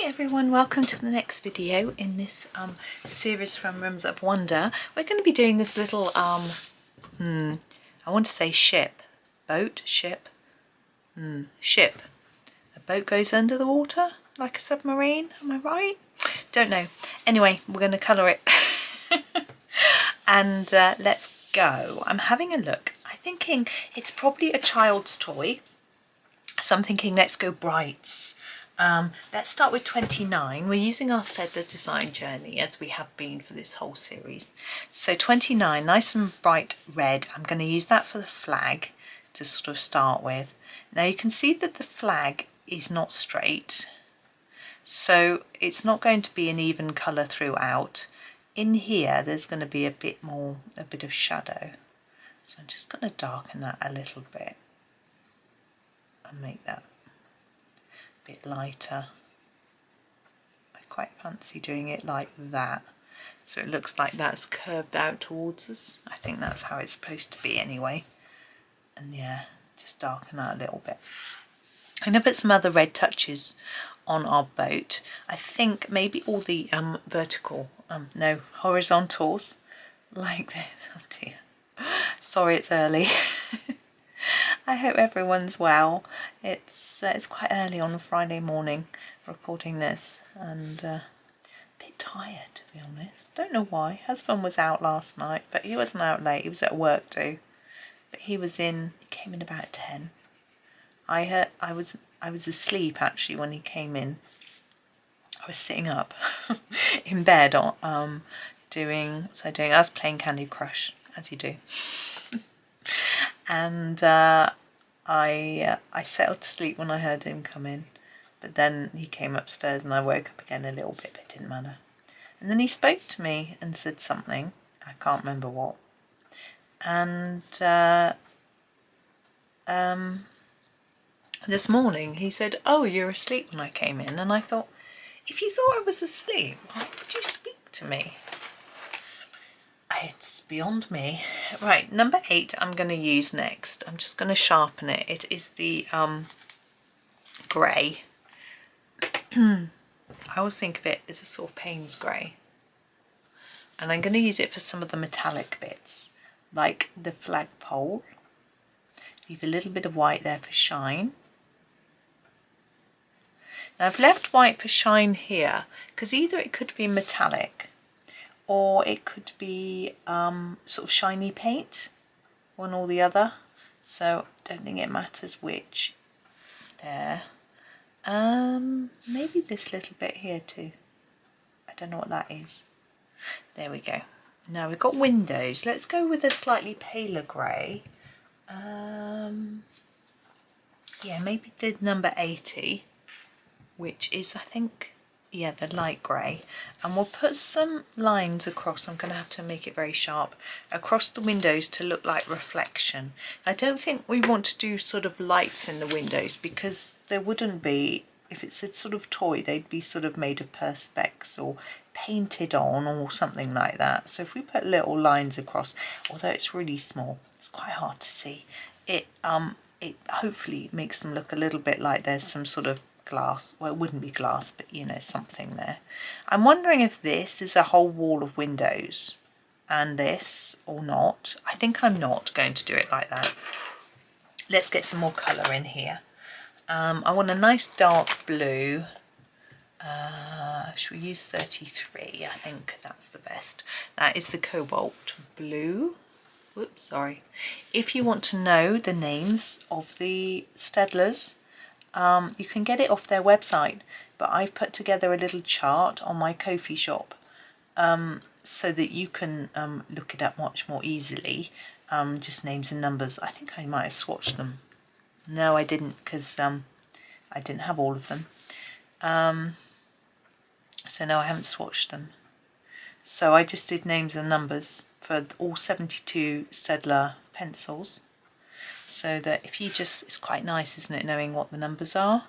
Hi everyone, welcome to the next video in this series from Rooms of Wonder. We're going to be doing this little I want to say ship. Ship. A boat goes under the water like a submarine, am I right? Don't know. Anyway, we're going to colour it and let's go. I'm having a look. I'm thinking it's probably a child's toy, so I'm thinking let's go brights. Let's start with 29. We're using our Staedtler design journey as we have been for this whole series. So 29, nice and bright red. I'm going to use that for the flag to sort of start with. Now you can see that the flag is not straight, so it's not going to be an even colour throughout. In here there's going to be a bit of shadow. So I'm just going to darken that a little bit and make that bit lighter. I quite fancy doing it like that, so it looks like that's curved out towards us. I think that's how it's supposed to be anyway. And yeah, just darken that a little bit. I'm going to put some other red touches on our boat. I think maybe all the horizontals like this. Oh dear, sorry it's early. I hope everyone's well. It's quite early on a Friday morning recording this, and a bit tired to be honest. Don't know why. Husband was out last night, but he wasn't out late. He was at work too. But he came in about 10. I was asleep actually when he came in. I was sitting up in bed doing what was I doing? I was playing Candy Crush, as you do. And I settled to sleep when I heard him come in, but then he came upstairs and I woke up again a little bit, but it didn't matter. And then he spoke to me and said something, I can't remember what. And this morning he said, "Oh, you're asleep," when I came in, and I thought, if you thought I was asleep, why did you speak to me? It's beyond me. Right, number 8 I'm going to use next. I'm just going to sharpen it. It is the grey. I always think of it as a sort of Payne's grey. And I'm going to use it for some of the metallic bits, like the flagpole. Leave a little bit of white there for shine. Now I've left white for shine here, because either it could be metallic, or it could be sort of shiny paint, one or the other. So I don't think it matters which. There. Maybe this little bit here too. I don't know what that is. There we go. Now we've got windows. Let's go with a slightly paler grey. Yeah, maybe the number 80, which is, I think, yeah, the light grey, and we'll put some lines across. I'm going to have to make it very sharp across the windows to look like reflection. I don't think we want to do sort of lights in the windows, because there wouldn't be, if it's a sort of toy, they'd be sort of made of perspex or painted on or something like that. So if we put little lines across, although it's really small, it's quite hard to see, it hopefully makes them look a little bit like there's some sort of glass. Well, it wouldn't be glass, but you know, something there. I'm wondering if this is a whole wall of windows and this or not. I think I'm not going to do it like that. Let's get some more colour in here. I want a nice dark blue. Should we use 33? I think that's the best. That is the cobalt blue. Whoops, sorry. If you want to know the names of the Staedtlers, you can get it off their website, but I've put together a little chart on my Ko-fi shop so that you can look it up much more easily. Just names and numbers. I think I might have swatched them. No, I didn't, because I didn't have all of them. So no, I haven't swatched them. So I just did names and numbers for all 72 Staedtler pencils. So that if you just, it's quite nice, isn't it, knowing what the numbers are?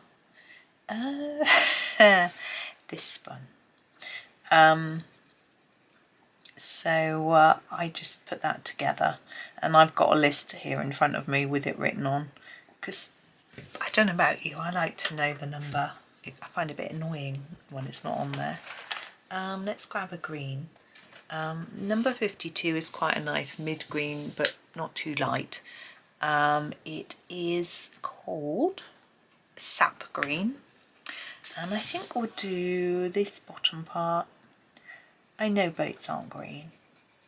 This one. So I just put that together, and I've got a list here in front of me with it written on, because I don't know about you, I like to know the number. I find it a bit annoying when it's not on there. Let's grab a green. Number 52 is quite a nice mid-green, but not too light. It is called Sap Green, and I think we'll do this bottom part. I know boats aren't green,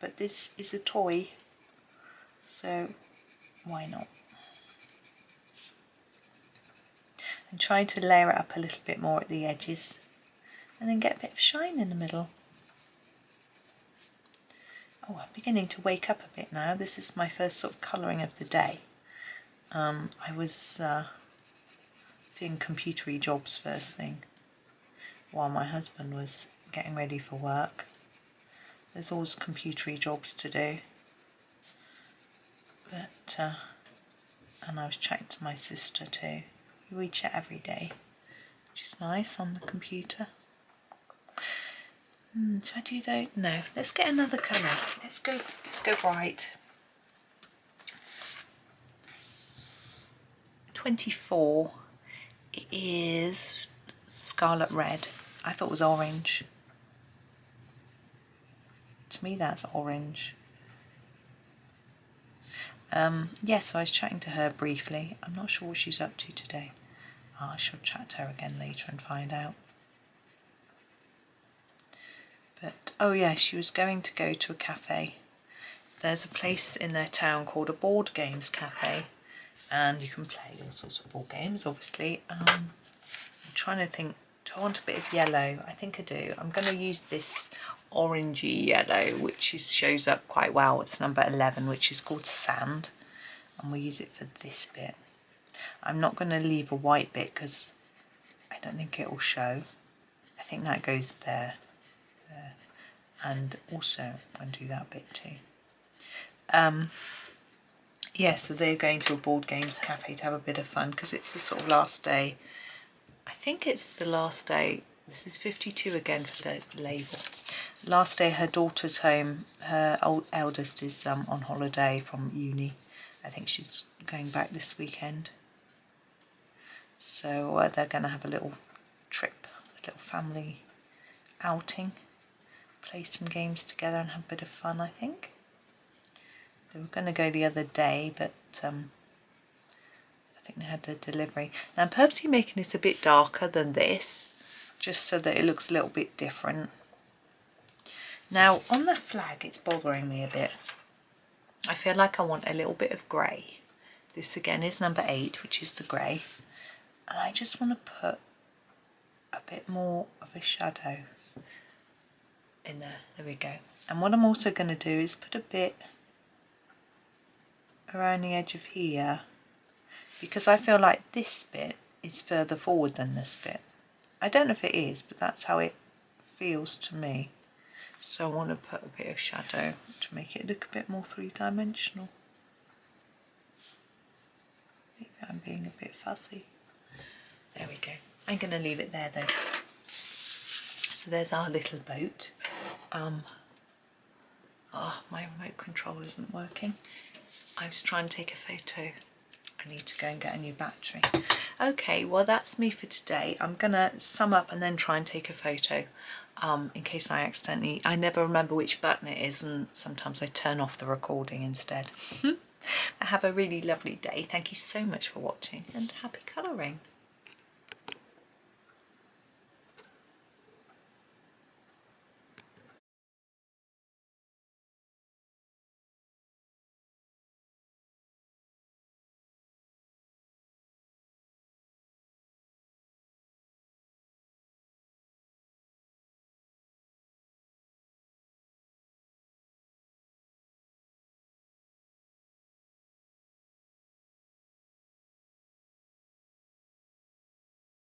but this is a toy, so why not? And try to layer it up a little bit more at the edges, and then get a bit of shine in the middle. Oh, I'm beginning to wake up a bit now. This is my first sort of colouring of the day. I was doing computery jobs first thing while my husband was getting ready for work. There's always computery jobs to do. But and I was chatting to my sister too. We chat every day, which is nice on the computer. Should I do that? No. Let's get another colour. Let's go bright. 24. It is scarlet red. I thought it was orange. To me that's orange. So I was chatting to her briefly. I'm not sure what she's up to today. I shall chat to her again later and find out. But oh yeah, she was going to go to a cafe. There's a place in their town called a board games cafe, and you can play all sorts of board games, obviously. I'm trying to think, do I want a bit of yellow? I think I do. I'm going to use this orangey yellow, which shows up quite well. It's number 11, which is called Sand, and we'll use it for this bit. I'm not going to leave a white bit because I don't think it will show. I think that goes there, and also I'm going to do that bit too. So they're going to a board games cafe to have a bit of fun because it's the sort of last day. I think it's the last day. This is 52 again for the label. Last day her daughter's home. Her eldest is on holiday from uni. I think she's going back this weekend. So they're going to have a little trip, a little family outing, play some games together and have a bit of fun, I think. They were going to go the other day, but I think they had a delivery. Now I'm purposely making this a bit darker than this, just so that it looks a little bit different. Now on the flag it's bothering me a bit. I feel like I want a little bit of grey. This again is number 8, which is the grey. And I just want to put a bit more of a shadow in there. There we go. And what I'm also going to do is put a bit around the edge of here, because I feel like this bit is further forward than this bit. I don't know if it is, but that's how it feels to me. So I want to put a bit of shadow to make it look a bit more three-dimensional. Maybe I'm being a bit fussy. There we go. I'm going to leave it there though. So there's our little boat. My remote control isn't working. I was trying to take a photo. I need to go and get a new battery. Okay, well that's me for today. I'm going to sum up and then try and take a photo in case I never remember which button it is, and sometimes I turn off the recording instead. Have a really lovely day. Thank you so much for watching and happy colouring.